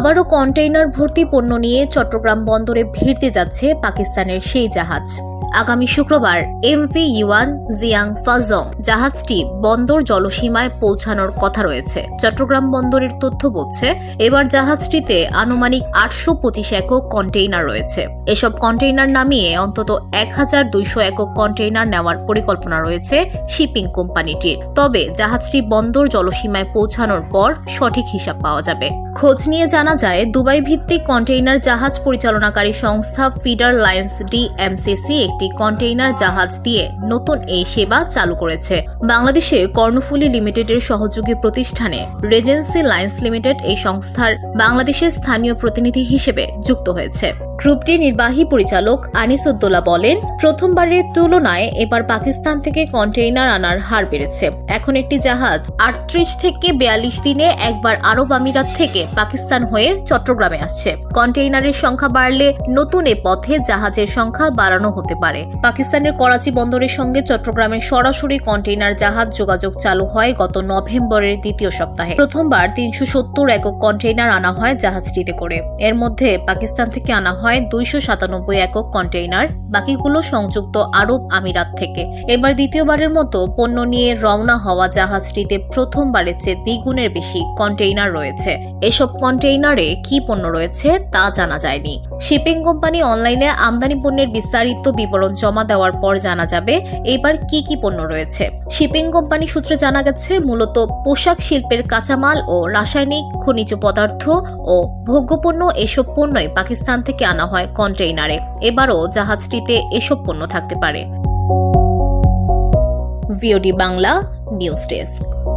আবারও কন্টেইনার ভর্তি পণ্য নিয়ে চট্টগ্রাম বন্দরে ভিড়তে যাচ্ছে পাকিস্তানের সেই জাহাজ। আগামী শুক্রবার এমভি ইউয়ান জিয়াং ফাজং জাহাজটি বন্দর জলসীমায় পৌঁছানোর কথা রয়েছে। চট্টগ্রাম বন্দরের তথ্য বলছে, এবার জাহাজটিতে আনুমানিক 825 একক কন্টেইনার রয়েছে। এসব কন্টেইনার নামিয়ে অন্তত 1200 একক কন্টেইনার নেওয়ার পরিকল্পনা রয়েছে শিপিং কোম্পানিটির। তবে জাহাজটি বন্দর জলসীমায় পৌঁছানোর পর সঠিক হিসাব পাওয়া যাবে। খোঁজ নিয়ে জানা যায়, দুবাই ভিত্তিক কন্টেইনার জাহাজ পরিচালনাকারী সংস্থা ফিডার লাইন্স ডিএমসিসি একটি কন্টেইনার জাহাজ দিয়ে নতুন এই সেবা চালু করেছে। বাংলাদেশে কর্ণফুলী লিমিটেডের সহযোগী প্রতিষ্ঠানে রেজেন্সি লাইন্স লিমিটেড এই সংস্থার বাংলাদেশের স্থানীয় প্রতিনিধি হিসেবে যুক্ত হয়েছে। গ্রুপটির নির্বাহী পরিচালক আনিসুদ্দৌলা বলেন, প্রথমবারের তুলনায় এবার পাকিস্তান থেকে কন্টেইনার আনার হার বেড়েছে। এখন একটি জাহাজ 38 থেকে 42 দিনে একবার আরব আমিরাত থেকে পাকিস্তান হয়ে চট্টগ্রামে আসছে। কন্টেইনারের সংখ্যা বাড়লে নতুন এ পথে জাহাজের সংখ্যা বাড়ানো হতে পারে। পাকিস্তানের করাচি বন্দরের সঙ্গে চট্টগ্রামের সরাসরি কন্টেইনার জাহাজ যোগাযোগ চালু হয় গত নভেম্বরের দ্বিতীয় সপ্তাহে। প্রথমবার 370 একক কন্টেইনার আনা হয় জাহাজটিতে করে। এর মধ্যে পাকিস্তান থেকে আনা হয় 297 একক কন্টেইনার, বাকিগুলো সংযুক্ত আরব আমিরাত থেকে। এবার দ্বিতীয়বারের মতো পণ্য নিয়ে রওনা হওয়া জাহাজটিতে প্রথমবারের চেয়ে দ্বিগুণের বেশি কন্টেইনার রয়েছে। এসব কন্টেইনারে কি পণ্য রয়েছে তা জানা যায়নি। শিপিং কোম্পানি অনলাইনে আমদানি পণ্যের বিস্তারিত বিবরণ জমা দেওয়ার পর জানা যাবে এবার কি কি পণ্য রয়েছে। শিপিং কোম্পানি সূত্রে জানা গেছে, মূলত পোশাক শিল্পের কাঁচামাল ও রাসায়নিক খনিজ পদার্থ ও ভোগ্যপণ্য এসব পণ্যই পাকিস্তান থেকে আনা হয় কন্টেইনারে। এবারও জাহাজটিতে এসব পণ্য থাকতে পারে। VOD Bangla news desk.